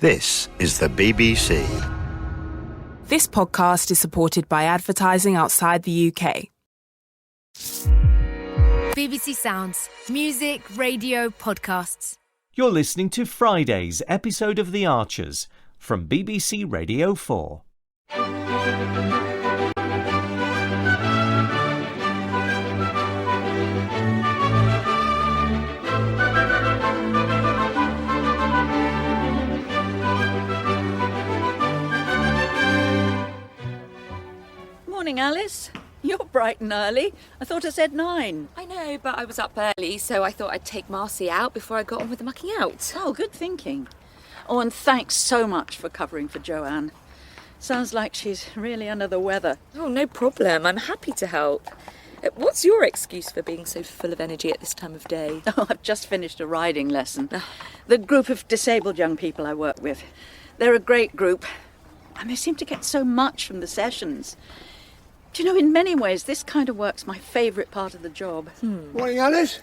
This is the BBC. This podcast is supported by advertising outside the UK. BBC Sounds. Music, radio, podcasts. You're listening to Friday's episode of The Archers from BBC Radio 4. Morning, Alice. You're bright and early. I thought I said 9. I know, but I was up early, so I thought I'd take Marcy out before I got on with the mucking out. Oh, good thinking. Oh, and thanks so much for covering for Joanne. Sounds like she's really under the weather. Oh, no problem. I'm happy to help. What's your excuse for being so full of energy at this time of day? Oh, I've just finished a riding lesson. The group of disabled young people I work with. They're a great group, and they seem to get so much from the sessions. Do you know, in many ways, this kind of work's my favourite part of the job. Morning, Alice.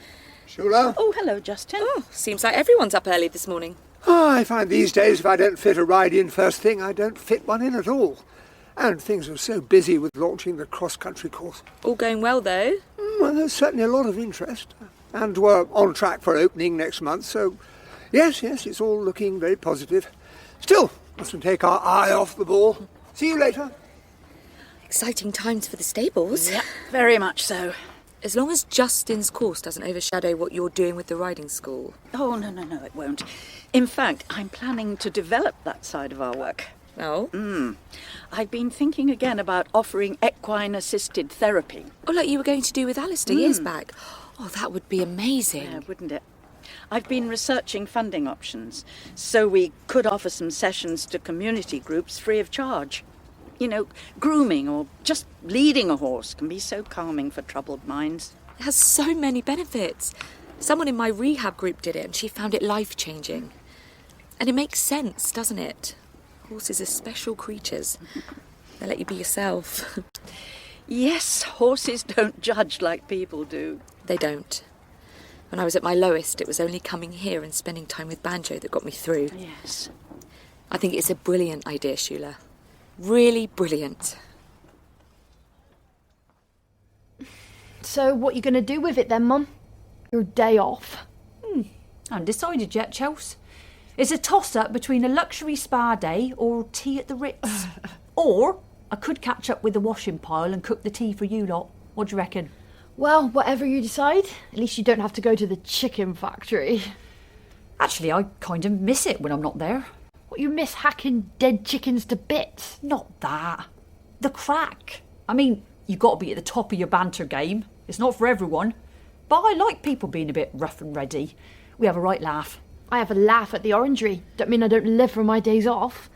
Shula. Oh, hello, Justin. Oh, seems like everyone's up early this morning. I find these days if I don't fit a ride in first thing, I don't fit one in at all. And things are so busy with launching the cross-country course. All going well, though? Well, there's certainly a lot of interest. And we're on track for opening next month, so yes, it's all looking very positive. Still, mustn't take our eye off the ball. See you later. Exciting times for the stables. Yeah, very much so. As long as Justin's course doesn't overshadow what you're doing with the riding school. Oh, no, it won't. In fact, I'm planning to develop that side of our work. Oh? I've been thinking again about offering equine-assisted therapy. Oh, like you were going to do with Alistair years back. Oh, that would be amazing. Yeah, wouldn't it? I've been researching funding options, so we could offer some sessions to community groups free of charge. You know, grooming or just leading a horse can be so calming for troubled minds. It has so many benefits. Someone in my rehab group did it and she found it life-changing. And it makes sense, doesn't it? Horses are special creatures. They let you be yourself. Yes, horses don't judge like people do. They don't. When I was at my lowest, it was only coming here and spending time with Banjo that got me through. Yes. I think it's a brilliant idea, Shula. Really brilliant. So what are you going to do with it then, Mum? Your day off? Undecided yet, Chels. It's a toss-up between a luxury spa day or tea at the Ritz. Or I could catch up with the washing pile and cook the tea for you lot. What do you reckon? Well, whatever you decide. At least you don't have to go to the chicken factory. Actually, I kind of miss it when I'm not there. What, you miss hacking dead chickens to bits? Not that. The crack. I mean, you've got to be at the top of your banter game. It's not for everyone. But I like people being a bit rough and ready. We have a right laugh. I have a laugh at the orangery. Don't mean I don't live for my days off.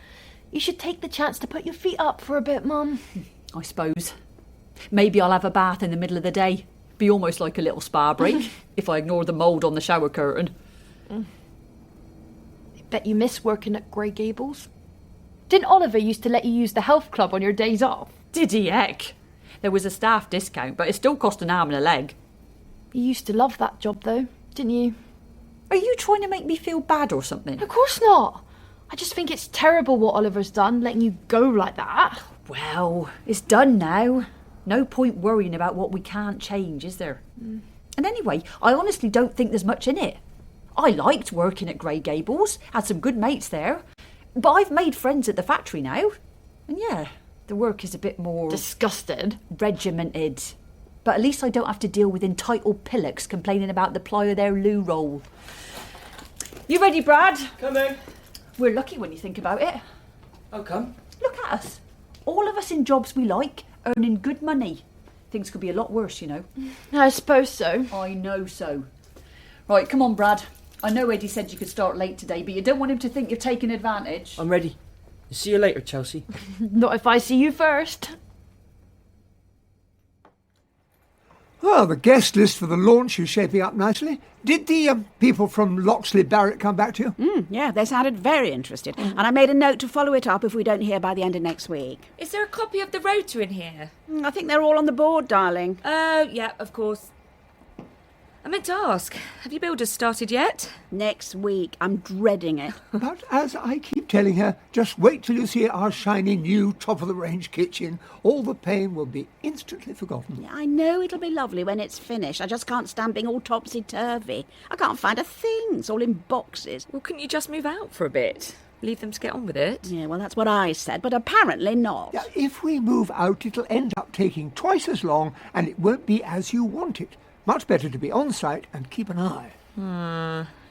You should take the chance to put your feet up for a bit, Mum. I suppose. Maybe I'll have a bath in the middle of the day. Be almost like a little spa break, if I ignore the mould on the shower curtain. Bet you miss working at Grey Gables. Didn't Oliver used to let you use the health club on your days off? Did he, heck? There was a staff discount, but it still cost an arm and a leg. You used to love that job, though, didn't you? Are you trying to make me feel bad or something? Of course not. I just think it's terrible what Oliver's done, letting you go like that. Well, it's done now. No point worrying about what we can't change, is there? And anyway, I honestly don't think there's much in it. I liked working at Grey Gables, had some good mates there, but I've made friends at the factory now. And yeah, the work is a bit more... Disgusted. Regimented. But at least I don't have to deal with entitled pillocks complaining about the ply of their loo roll. You ready, Brad? Coming. We're lucky when you think about it. How come? Look at us. All of us in jobs we like, earning good money. Things could be a lot worse, you know. I suppose so. I know so. Right, come on, Brad. I know Eddie said you could start late today, but you don't want him to think you're taking advantage. I'm ready. See you later, Chelsea. Not if I see you first. Well, the guest list for the launch is shaping up nicely. Did the people from Loxley Barrett come back to you? Yeah, they sounded very interested. And I made a note to follow it up if we don't hear by the end of next week. Is there a copy of the rota in here? I think they're all on the board, darling. Oh, yeah, of course. I meant to ask, have your builders started yet? Next week. I'm dreading it. But as I keep telling her, just wait till you see our shiny new top-of-the-range kitchen. All the pain will be instantly forgotten. I know it'll be lovely when it's finished. I just can't stand being all topsy-turvy. I can't find a thing. It's all in boxes. Well, couldn't you just move out for a bit? Leave them to get on with it? Yeah, well, that's what I said, but apparently not. Yeah, if we move out, it'll end up taking twice as long and it won't be as you want it. Much better to be on site and keep an eye.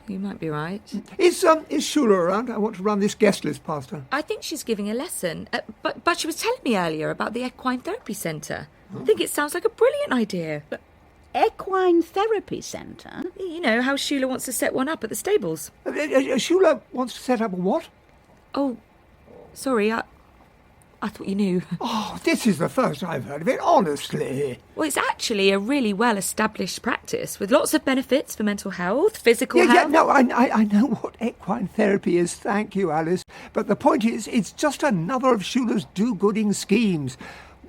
You might be right. Is Shula around? I want to run this guest list past her. I think she's giving a lesson, but she was telling me earlier about the Equine Therapy Centre. I think it sounds like a brilliant idea. Equine Therapy Centre? You know, how Shula wants to set one up at the stables. Shula wants to set up a what? Oh, sorry, I thought you knew. Oh, this is the first I've heard of it, honestly. Well, it's actually a really well-established practice with lots of benefits for mental health, physical health. Yeah, no, I know what equine therapy is, thank you, Alice. But the point is, it's just another of Shula's do-gooding schemes.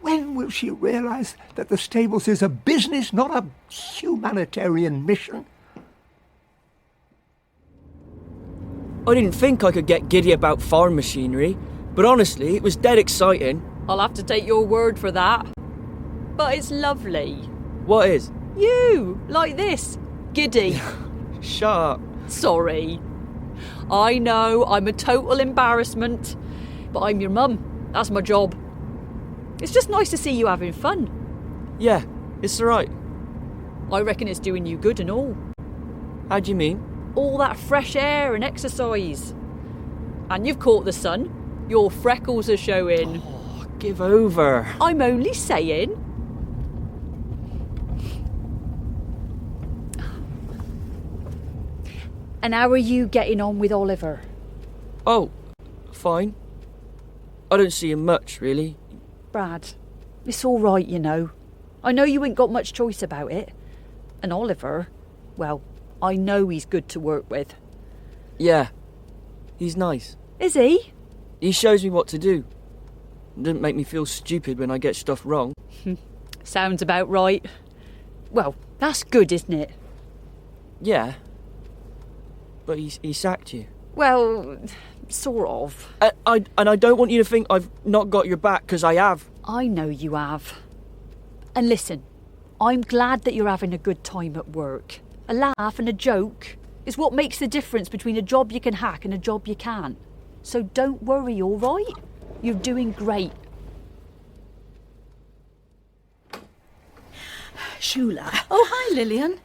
When will she realise that the stables is a business, not a humanitarian mission? I didn't think I could get giddy about farm machinery, but honestly, it was dead exciting. I'll have to take your word for that. But it's lovely. What is? You, like this. Giddy. Shut up. Sorry. I know, I'm a total embarrassment. But I'm your mum. That's my job. It's just nice to see you having fun. Yeah, it's alright. I reckon it's doing you good and all. How do you mean? All that fresh air and exercise. And you've caught the sun. Your freckles are showing. Oh, give over. I'm only saying. And how are you getting on with Oliver? Oh, fine. I don't see him much, really. Brad, it's all right, you know. I know you ain't got much choice about it. And Oliver, well, I know he's good to work with. Yeah, he's nice. Is he? He shows me what to do. Doesn't make me feel stupid when I get stuff wrong. Sounds about right. Well, that's good, isn't it? Yeah. But he sacked you. Well, sort of. And I don't want you to think I've not got your back, because I have. I know you have. And listen, I'm glad that you're having a good time at work. A laugh and a joke is what makes the difference between a job you can hack and a job you can't. So don't worry, all right? You're doing great. Shula. Oh, hi, Lillian.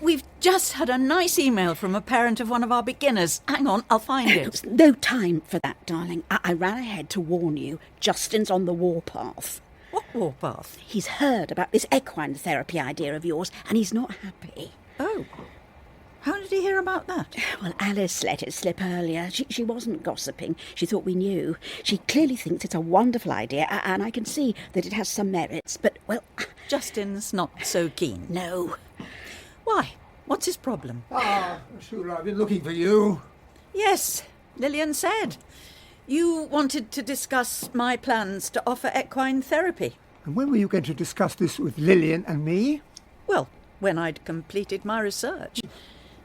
We've just had a nice email from a parent of one of our beginners. Hang on, I'll find it. No time for that, darling. I ran ahead to warn you. Justin's on the warpath. What warpath? He's heard about this equine therapy idea of yours, and he's not happy. Oh. How did he hear about that? Well, Alice let it slip earlier. She wasn't gossiping. She thought we knew. She clearly thinks it's a wonderful idea, and I can see that it has some merits. But, well... Justin's not so keen. No. Why? What's his problem? Shula, I've been looking for you. Yes, Lillian said. You wanted to discuss my plans to offer equine therapy. And when were you going to discuss this with Lillian and me? Well, when I'd completed my research.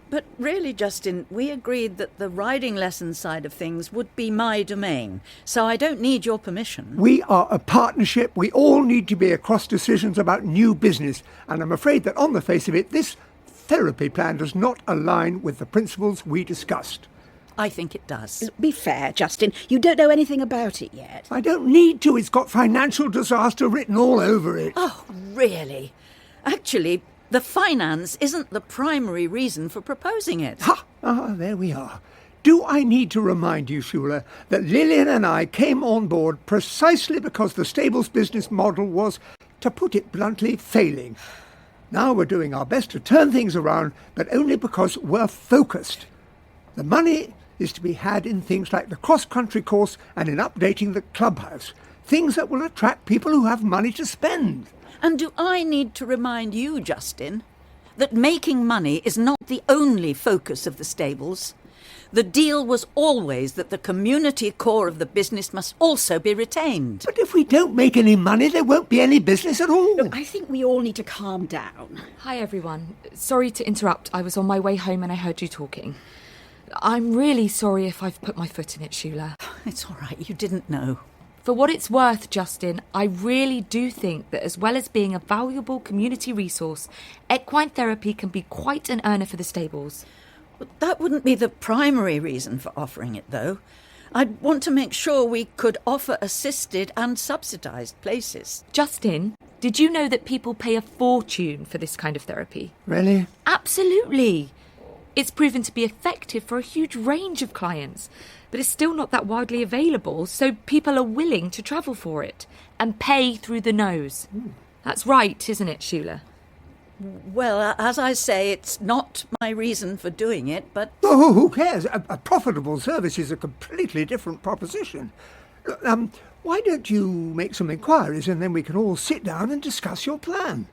But really, Justin, we agreed that the riding lesson side of things would be my domain, so I don't need your permission. We are a partnership. We all need to be across decisions about new business. And I'm afraid that on the face of it, this therapy plan does not align with the principles we discussed. I think it does. Be fair, Justin. You don't know anything about it yet. I don't need to. It's got financial disaster written all over it. Oh, really? Actually, the finance isn't the primary reason for proposing it. Ha! There we are. Do I need to remind you, Shula, that Lillian and I came on board precisely because the stables business model was, to put it bluntly, failing. Now we're doing our best to turn things around, but only because we're focused. The money is to be had in things like the cross-country course and in updating the clubhouse, things that will attract people who have money to spend. And do I need to remind you, Justin, that making money is not the only focus of the stables? The deal was always that the community core of the business must also be retained. But if we don't make any money, there won't be any business at all. Look, I think we all need to calm down. Hi, everyone. Sorry to interrupt. I was on my way home and I heard you talking. I'm really sorry if I've put my foot in it, Shula. It's all right, you didn't know. For what it's worth, Justin, I really do think that as well as being a valuable community resource, equine therapy can be quite an earner for the stables. But that wouldn't be the primary reason for offering it, though. I'd want to make sure we could offer assisted and subsidised places. Justin, did you know that people pay a fortune for this kind of therapy? Really? Absolutely. It's proven to be effective for a huge range of clients, but it's still not that widely available, so people are willing to travel for it and pay through the nose. That's right, isn't it, Shula? Well, as I say, it's not my reason for doing it, but... Oh, who cares? A profitable service is a completely different proposition. Why don't you make some inquiries and then we can all sit down and discuss your plan?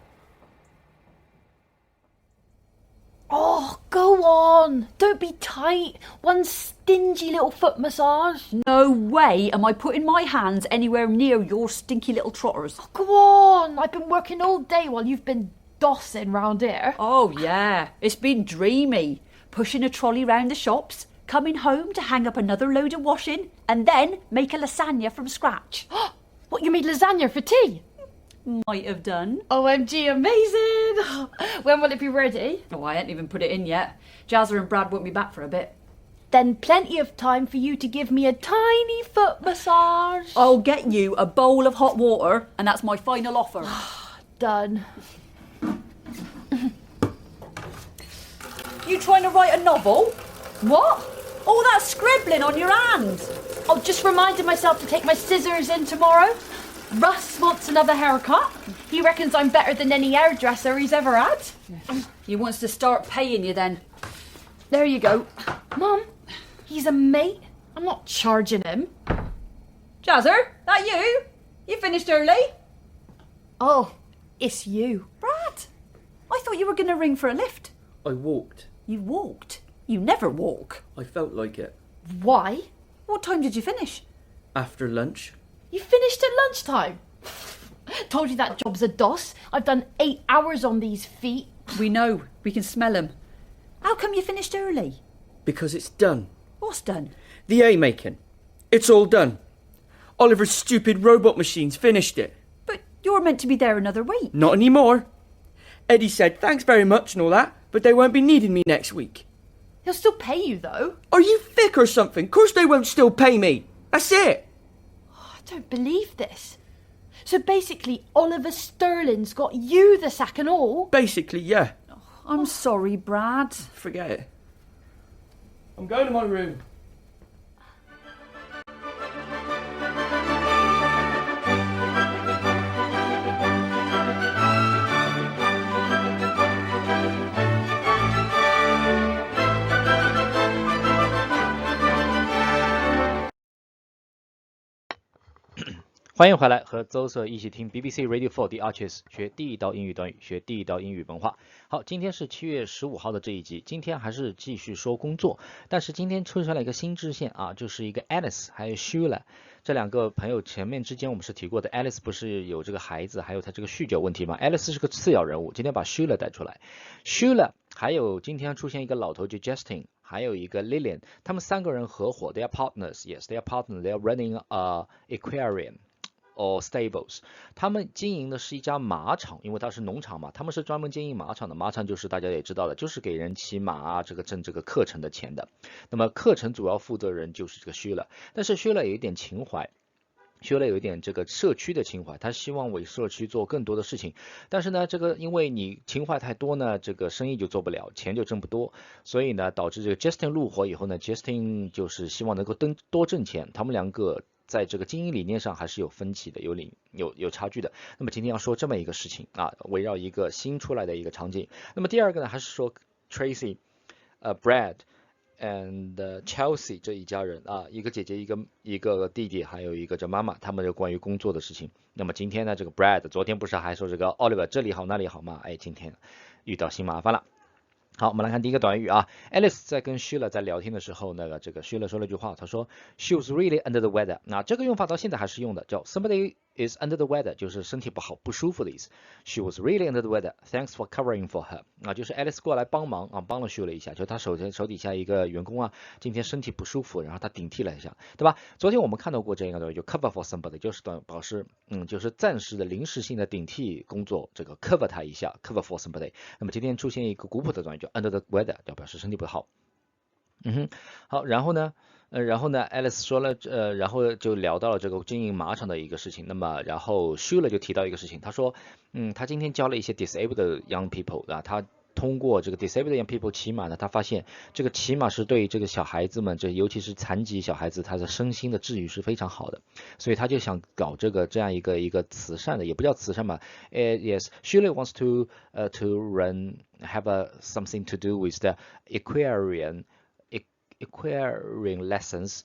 Oh, go on. Don't be tight. One stingy little foot massage. No way am I putting my hands anywhere near your stinky little trotters. Oh, go on. I've been working all day while you've been dossing round here. Oh, yeah. It's been dreamy. Pushing a trolley round the shops, coming home to hang up another load of washing, and then make a lasagna from scratch. What, you made lasagna for tea? Might have done. OMG, amazing. When will it be ready? Oh, I ain't even put it in yet. Jazza and Brad won't be back for a bit. Then plenty of time for you to give me a tiny foot massage. I'll get you a bowl of hot water, and that's my final offer. Done. You trying to write a novel? What? All that scribbling on your hand. I've just reminded myself to take my scissors in tomorrow. Russ wants another haircut. He reckons I'm better than any hairdresser he's ever had. He wants to start paying you then. There you go. Mum, he's a mate. I'm not charging him. Jazzer, that you? You finished early? Oh, it's you. Brad, I thought you were going to ring for a lift. I walked. You walked? You never walk. I felt like it. Why? What time did you finish? After lunch. You finished at lunchtime. Told you that job's a doss. I've done 8 hours on these feet. We know. We can smell them. How come you finished early? Because it's done. What's done? The A making. It's all done. Oliver's stupid robot machines finished it. But you're meant to be there another week. Not anymore. Eddie said thanks very much and all that, but they won't be needing me next week. He'll still pay you, though. Are you thick or something? Of course they won't still pay me. That's it. I don't believe this. So basically, Oliver Sterling's got you the sack and all? Basically, yeah. I'm sorry, Brad. Forget it. I'm going to my room.欢迎回来，和邹瑟一起听 BBC Radio 4 The Archers 学地道英语短语，学地道英语文化。好，今天是7月15号的这一集，今天还是继续说工作，但是今天出现了一个新支线啊，就是一个 Alice 还有 Shula 这两个朋友，前面之间我们是提过的 ，Alice 不是有这个孩子，还有他这个酗酒问题吗 ？Alice 是个次要人物，今天把 Shula 带出来 ，Shula 还有今天出现一个老头叫 Justin。还有一个 Lillian， 他们3个人合伙 ，they are partners. Yes, they are partners. They are running a aquarium or stables. 他们经营的是一家马场，因为它是农场嘛，他们是专门经营马场的。马场就是大家也知道的，就是给人骑马啊，这个挣这个课程的钱的。那么课程主要负责人就是这个Shula，但是Shula有一点情怀。Shula有一点这个社区的情怀，他希望为社区做更多的事情，但是呢，这个因为你情怀太多呢，这个生意就做不了，钱就挣不多，所以呢，导致这个 Justin 入伙以后呢 ，Justin 就是希望能够多挣钱，他们两个在这个经营理念上还是有分歧的，有差距的。那么今天要说这么一个事情啊，围绕一个新出来的一个场景。那么第二个呢，还是说 Tracy、Brad。and Chelsea 这一家人啊，一个姐姐，一个弟弟，还有一个这妈妈，他们就关于工作的事情。那么今天呢，这个 Brad 昨天不是还说这个 Oliver 这里好那里好吗？哎，今天遇到新麻烦了。好，我们来看第一个短语啊。Alice 在跟 Sheila 在聊天的时候，这个 Sheila 说了一句话，她说 She was really under the weather。那这个用法到现在还是用的，叫 Somebody is under the weather， 就是身体不好、不舒服的意思。She was really under the weather. Thanks for covering for her。就是 Alice 过来帮忙啊，帮了 Sheila 一下，就她手底下一个员工啊，今天身体不舒服，然后她顶替了一下，对吧？昨天我们看到过这个短语，就 cover for somebody， 就是表示就是暂时的、临时性的顶替工作，这个 cover 他一下 ，cover for somebody。那么今天出现一个古朴的短语，叫 under the weather， 就表示身体不好。好，然后呢，Alice 说了，然后就聊到了这个经营马场的一个事情。那么，然后 Sheila 就提到一个事情，他说，他今天教了一些 disabled young people 啊，他通过这个 disabled young people 骑马呢，他发现这个骑马是对这个小孩子们，尤其是残疾小孩子，他的身心的治愈是非常好的，所以他就想搞这样一个慈善的，也不叫慈善吧，Yes, Sheila wants to have something to do with the equestrian lessons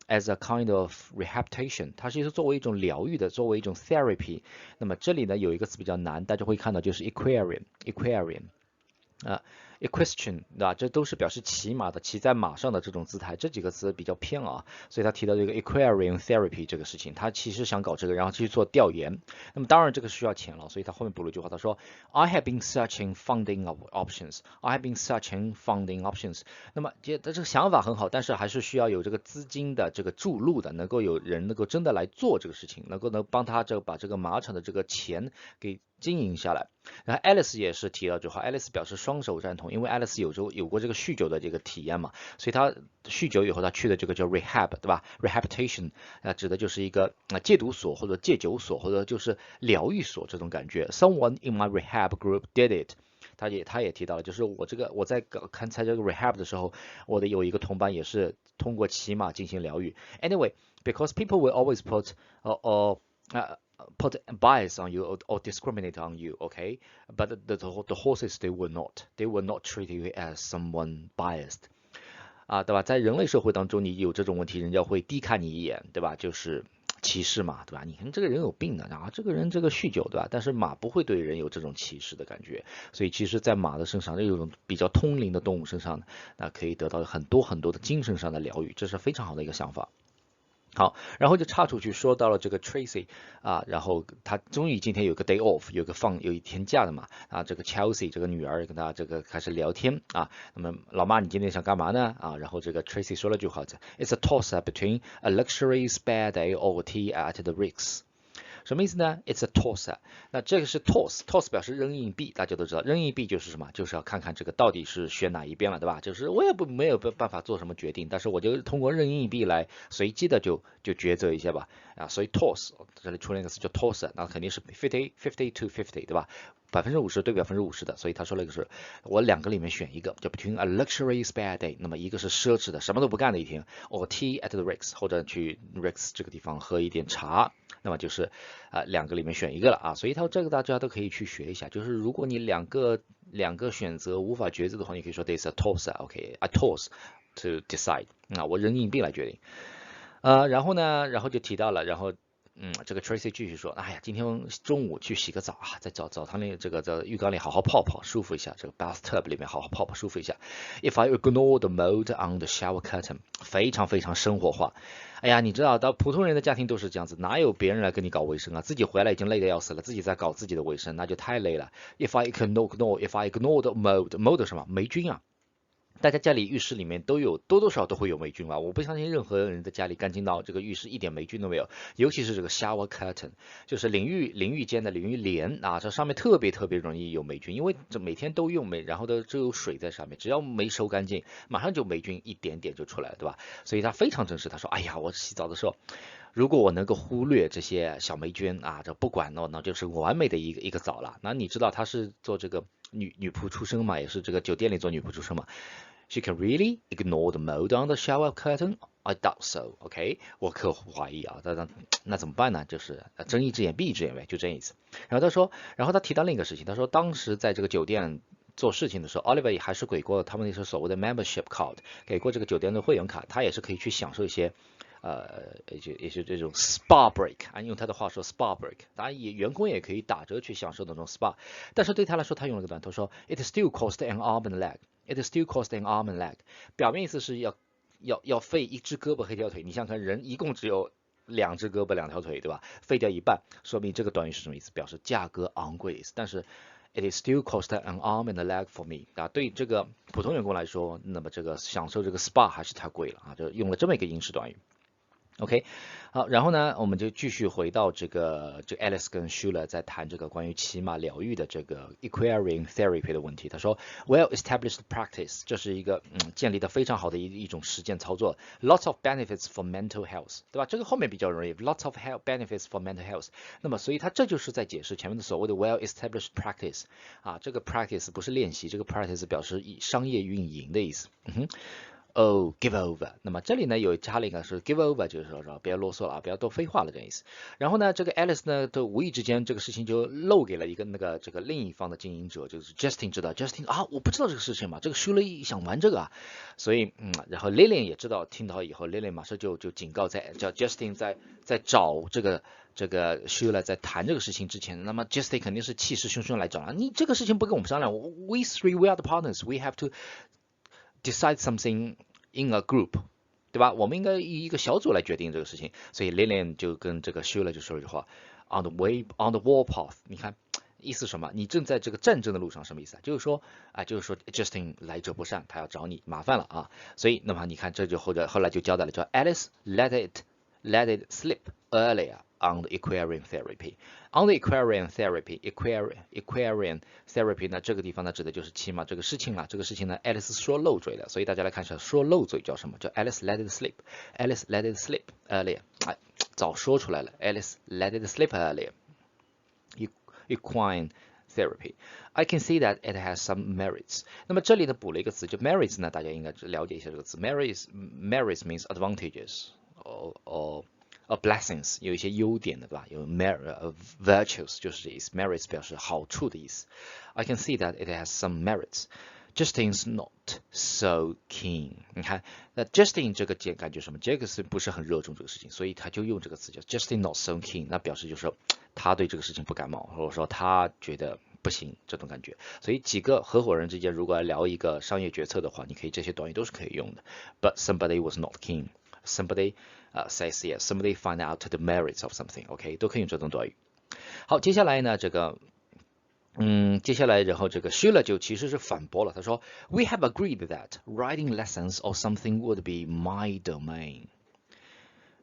as a kind of rehabilitation， 它是作为一种疗愈的，作为一种 therapy。那么这里呢有一个词比较难，大家会看到就是 equestrian。Equestrian 对吧？这都是表示骑马的，骑在马上的这种姿态，这几个词比较偏啊，所以他提到这个 equestrian therapy 这个事情，他其实想搞这个，然后去做调研。那么当然这个需要钱了，所以他后面补了一句话，他说 I have been searching funding options. I have been searching funding options. 那么这个想法很好，但是还是需要有这个资金的这个注入的，能够有人能够真的来做这个事情，能帮他把这个马场的这个钱给经营下来。然后 Alice 也是提到这句话 ，Alice 表示双手赞同，因为 Alice 有过这个酗酒的这个体验嘛，所以他酗酒以后他去的这个叫 rehab， 对吧 ？rehabilitation 指的就是一个戒毒所或者戒酒所或者就是疗愈所这种感觉。Someone in my rehab group did it。他也提到了，就是我在参加这个 rehab 的时候，我的有一个同伴也是通过骑马进行疗愈。Anyway, because people will always put bias on you or discriminate on you, okay? But the horses they will not treat you as someone biased. 对吧？在人类社会当中，你有这种问题，人家会低看你一眼，对吧？就是歧视嘛，对吧？你看这个人有病的，然后这个人这个酗酒，对吧？但是马不会对人有这种歧视的感觉，所以其实，在马的身上，这种比较通灵的动物身上，那可以得到很多很多的精神上的疗愈，这是非常好的一个想法。好，然后就岔出去说到了这个 Tracy 然后他终于今天有个 day off， 有一天假的嘛这个 Chelsea 这个女儿跟他这个开始聊天那么老妈你今天想干嘛呢然后这个 Tracy 说了句话 It's a toss-up between a luxury spa day or tea at the Ritz。什么意思呢 ？It's a toss。那这个是 toss 表示扔硬币，大家都知道，扔硬币就是什么？就是要看看这个到底是选哪一边了，对吧？就是我也没有办法做什么决定，但是我就通过扔硬币来随机的就抉择一下吧。所以 toss 这里出现一个词叫 toss， 那肯定是 50 to 50， 对吧？50%对50%的，所以他说了一个是我两个里面选一个，就 between a luxury spa day， 那么一个是奢侈的什么都不干的一天 ，or tea at the Ritz， 或者去 Ritz 这个地方喝一点茶，那么就是两个里面选一个了所以他这个大家都可以去学一下，就是如果你两个选择无法抉择的话，你可以说 there's a toss，OK，I toss to decide， 我扔硬币来决定，然后就提到了，然后。这个 Tracy 继续说，哎呀，今天中午去洗个澡在澡堂里在浴缸里好好泡泡，舒服一下，这个 bathtub 里面好好泡泡，舒服一下。If I ignore the mold on the shower curtain， 非常非常生活化。哎呀，你知道，到普通人的家庭都是这样子，哪有别人来跟你搞卫生自己回来已经累得要死了，自己在搞自己的卫生，那就太累了。If I ignore the mold 什么霉菌大家家里浴室里面多多少都会有霉菌我不相信任何人的家里干净到这个浴室一点霉菌都没有，尤其是这个 shower curtain， 就是淋浴间的淋浴帘这上面特别容易有霉菌，因为这每天都用然后都有水在上面，只要没收干净，马上就霉菌一点点就出来了，对吧？所以他非常真实，他说，哎呀，我洗澡的时候。如果我能够忽略这些小霉菌这不管那就是完美的一个澡了。那你知道他是做这个女仆出身嘛，也是这个酒店里做女仆出身嘛。She can really ignore the mold on the shower curtain? I doubt so. OK， 我可怀疑那怎么办呢？就是睁一只眼闭一只眼呗，就这意思。然后他提到另一个事情，他说当时在这个酒店做事情的时候 ，Oliver 还是给过他们那些所谓的 membership card， 给过这个酒店的会员卡，他也是可以去享受一些。也是这种 spa break 啊，用他的话说 spa break， 当然员工也可以打折去享受那种 spa， 但是对他来说他用了个短，他说 it still cost an arm and leg， it still cost an arm and leg， 表面意思是要费一只胳膊和一条腿，你想想看，人一共只有2只胳膊2条腿，对吧？废掉一半，说明这个短语是什么意思？表示价格昂贵的意思。但是 it is still cost an arm and a leg for me 啊，对这个普通员工来说，那么这个享受这个 spa 还是太贵了啊，就用了这么一个英式短语。OK， 好，然后呢，我们就继续回到这Alice 跟 Schuler 在谈这个关于骑马疗愈的这个 equine therapy 的问题。他说 ，well established practice， 这是一个建立的非常好的一种实践操作 ，lots of benefits for mental health， 对吧？这个后面比较容易 ，lots of benefits for mental health。那么，所以他这就是在解释前面的所谓的 well established practice 啊，这个 practice 不是练习，这个 practice 表示以商业运营的意思。give over。那么这里呢有加了一个是 give over， 就是说不要啰嗦了啊，不要多废话了这意思。然后呢，这个 Alice 呢，都无意之间这个事情就漏给了一个这个另一方的经营者，就是 Justin 知道 Justin 啊，我不知道这个事情嘛，这个 Schuler 想玩这个啊，所以然后 Lillian 也知道，听到以后 Lillian 马上就警告叫 Justin 在找这个 Schuler 在谈这个事情之前，那么 Justin 肯定是气势汹汹来找了，你这个事情不跟我们商量 ，we are the partners， we have to decide something in a group， 对吧？我们应该以一个小组来决定这个事情。所以 Lillian 就跟这个 Schuler 就说一句话 ，on the war path， 你看意思什么？你正在这个战争的路上，什么意思啊？就是说Justin 来者不善，他要找你麻烦了啊。所以那么你看这就后来就交代了，叫 Alice let it slip earlier on the equine therapy。On the equine therapy 呢，这个地方呢指的就是骑马这个事情啊。这个事情呢 ，Alice 说漏嘴了，所以大家来看一下，说漏嘴叫什么？叫 Alice let it slip。Alice let it slip earlier， 哎，早说出来了。Alice let it slip earlier。Equine therapy. I can see that it has some merits. 那么这里呢补了一个词，就 merits 呢，大家应该了解一下这个词。Merits means advantages or blessings， 有一些优点的，对吧？有 virtues 就是这意思 ，merits 表示好处的意思。I can see that it has some merits. Justin's not so keen。你看，那 Justin 这个感觉什么？这个是不是很热衷这个事情？所以他就用这个词叫 Justin not so keen， 那表示就是说他对这个事情不感冒，或者说他觉得不行这种感觉。所以几个合伙人之间如果要聊一个商业决策的话，你可以这些短语都是可以用的。But somebody was not keen. Somebody says yes. Somebody find out the merits of something. OK， 都可以用这种短语。好，接下来呢，接下来然后这个 Schuler 就其实是反驳了，他说 We have agreed that writing lessons or something would be my domain。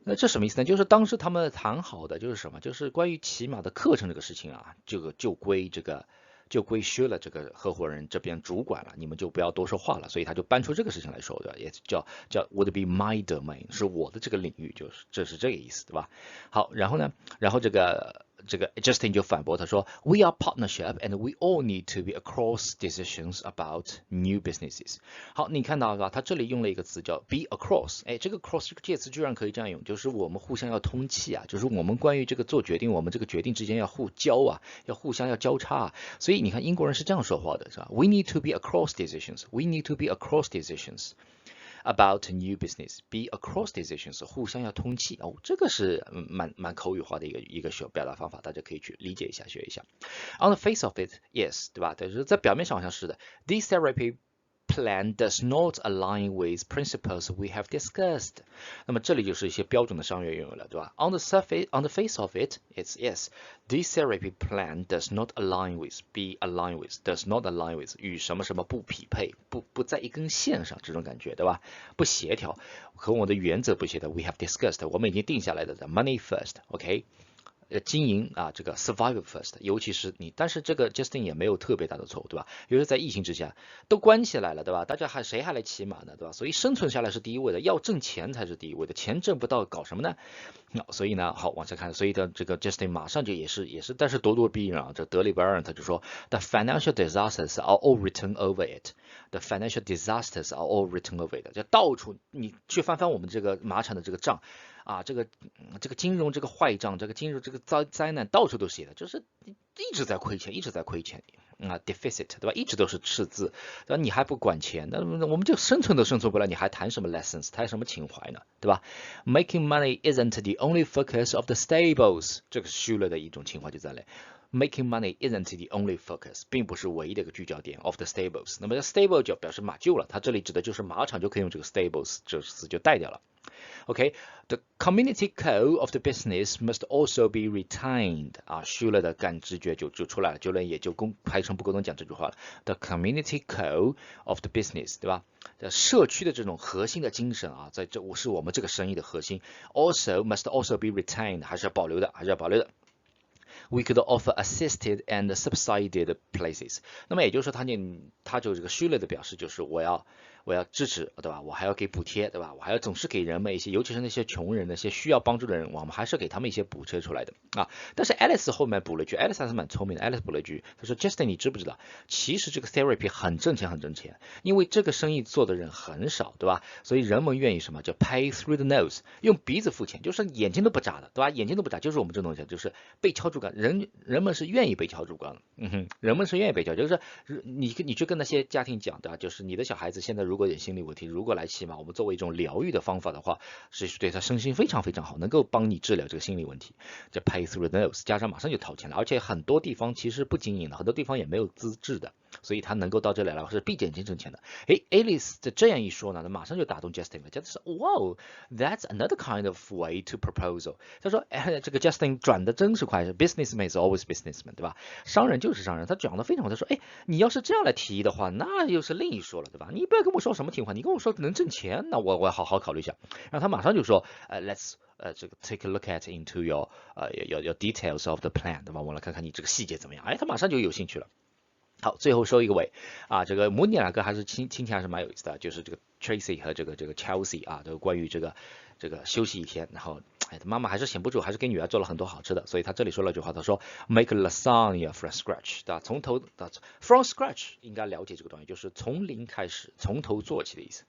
那这什么意思呢？就是当时他们谈好的就是什么？就是关于骑马的课程这个事情啊，这个就归 Schuler 这个合伙人这边主管了，你们就不要多说话了，所以他就搬出这个事情来说，对吧？也叫 would be my domain， 是我的这个领域，就是这是这个意思，对吧？好，然后呢，这个 Justin 就反驳他说 We are partnership and we all need to be across decisions about new businesses。 好，你看到吧？他这里用了一个词叫 be across， 哎，这个 cross 这个介词居然可以这样用，就是我们互相要通气啊，就是我们关于这个做决定，我们这个决定之间要互交啊，要互相要交叉啊，所以你看英国人是这样说话的，是吧 ？We need to be across decisions. We need to be across decisions about new business. Be across decisions， 互相要通气哦，这个是蛮口语化的一个表达方法，大家可以去理解一下，学一下。On the face of it, yes， 对吧？就是在表面上好像是的。This therapy plan does not align with principles we have discussed。 那么这里就是一些标准的商业用语了，对吧 ？On the face of it, it's yes. This therapy plan does not align with, does not align with 与什么什么不匹配，不在一根线上，这种感觉，对吧？不协调，和我的原则不协调。We have discussed， 我们已经定下来的 money first，OK？经营啊，这个 survival first， 尤其是你，但是这个 Justin 也没有特别大的错误，对吧？尤其在疫情之下，都关起来了，对吧？大家谁还来骑马呢，对吧？所以生存下来是第一位的，要挣钱才是第一位的，钱挣不到搞什么呢？所以呢，好往下看，所以的这个 Justin 马上就也是，但是咄咄逼人啊，这德里维尔他就说 The financial disasters are all written over it. The financial disasters are all written over it. 就到处你去翻我们这个马场的这个账。啊，这个金融这个坏账，这个金融这个灾难到处都写的，就是一直在亏钱，一直在亏钱。deficit， 对吧？一直都是赤字，对吧？你还不管钱，那我们就生存都生存不了，你还谈什么 lessons， 谈什么情怀呢？对吧 ？Making money isn't the only focus of the stables， 这个是 Schuler 的一种情怀就在那里。Making money isn't the only focus， 并不是唯一的一个聚焦点 of the stables。那么 stable 就表示马厩了，它这里指的就是马场，就可以用这个 stables 这个词就带掉了。Okay, the community core of the business must also be retained. Schuler 的感直觉就出来了，就也就排成不够能讲这句话了。The community core of the business， 对吧？社区的这种核心的精神在这是我们这个生意的核心。Also must also be retained， 还是要保留的。We could offer assisted and subsidized places。那么也就是说，他就这个Schuler的表示就是我要支持，对吧？我还要给补贴，对吧？我还要总是给人们一些，尤其是那些穷人、那些需要帮助的人，我们还是给他们一些补贴出来的但是 Alice 后面补了一句 ，Alice 还是蛮聪明的 ，Alice 补了一句，他说 Justin， 你知不知道，其实这个 therapy 很挣钱，因为这个生意做的人很少，对吧？所以人们愿意什么叫 pay through the nose， 用鼻子付钱，就是眼睛都不眨的，对吧？眼睛都不眨，就是我们这种东西，就是被敲竹杠，人们是愿意被敲竹杠的，人们是愿意被敲，就是你去跟那些家庭讲的，就是你的小孩子现在如果有心理问题，如果来骑马，我们作为一种疗愈的方法的话，是对他身心非常非常好，能够帮你治疗这个心理问题。这 pay through the nose， 家长马上就掏钱了，而且很多地方其实不经营的，很多地方也没有资质的，所以他能够到这里来是闭着眼睛挣钱的。Alice 这样一说呢，马上就打动 Justin 了。Justin 说 ，Wow， that's another kind of way to proposal。他说，这个 Justin 转的真是快 ，businessman is always businessman， 对吧？商人就是商人，他讲的非常好。他说，你要是这样来提议的话，那又是另一说了，对吧？你不要跟我说什么情况，你跟我说能挣钱，那我要好好考虑一下。然后他马上就说，let's 这个 take a look at into your details of the plan， 对吧？我来看看你这个细节怎么样。他马上就有兴趣了。好，最后收一个尾这个母女两个还是亲情还是蛮有意思的，就是这个 Tracy 和这个 Chelsea 都关于这个休息一天，然后妈妈还是闲不住，还是给女儿做了很多好吃的，所以他这里说了句话，他说 make lasagna from scratch， 对吧？从头from scratch 应该了解这个东西，就是从零开始，从头做起的意思。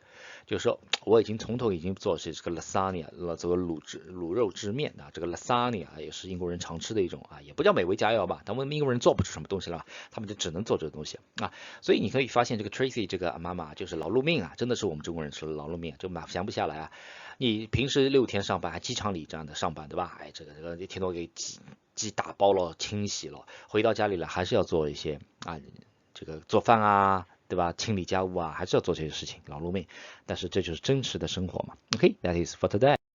就是说我从头做起这个 lasagna， 这个卤肉汁面这个 lasagna 也是英国人常吃的一种也不叫美味佳肴吧，但我们英国人做不出什么东西了，他们就只能做这个东西所以你可以发现这个 Tracy 这个妈妈就是劳碌命真的是我们中国人吃的劳碌命，就闲不下来你平时6天上班，还机场里这样的上班，对吧？这个一天都给鸡打包了，清洗了，回到家里了还是要做一些这个做饭对吧？清理家务还是要做这些事情，劳碌命。但是这就是真实的生活嘛。OK，that is for today.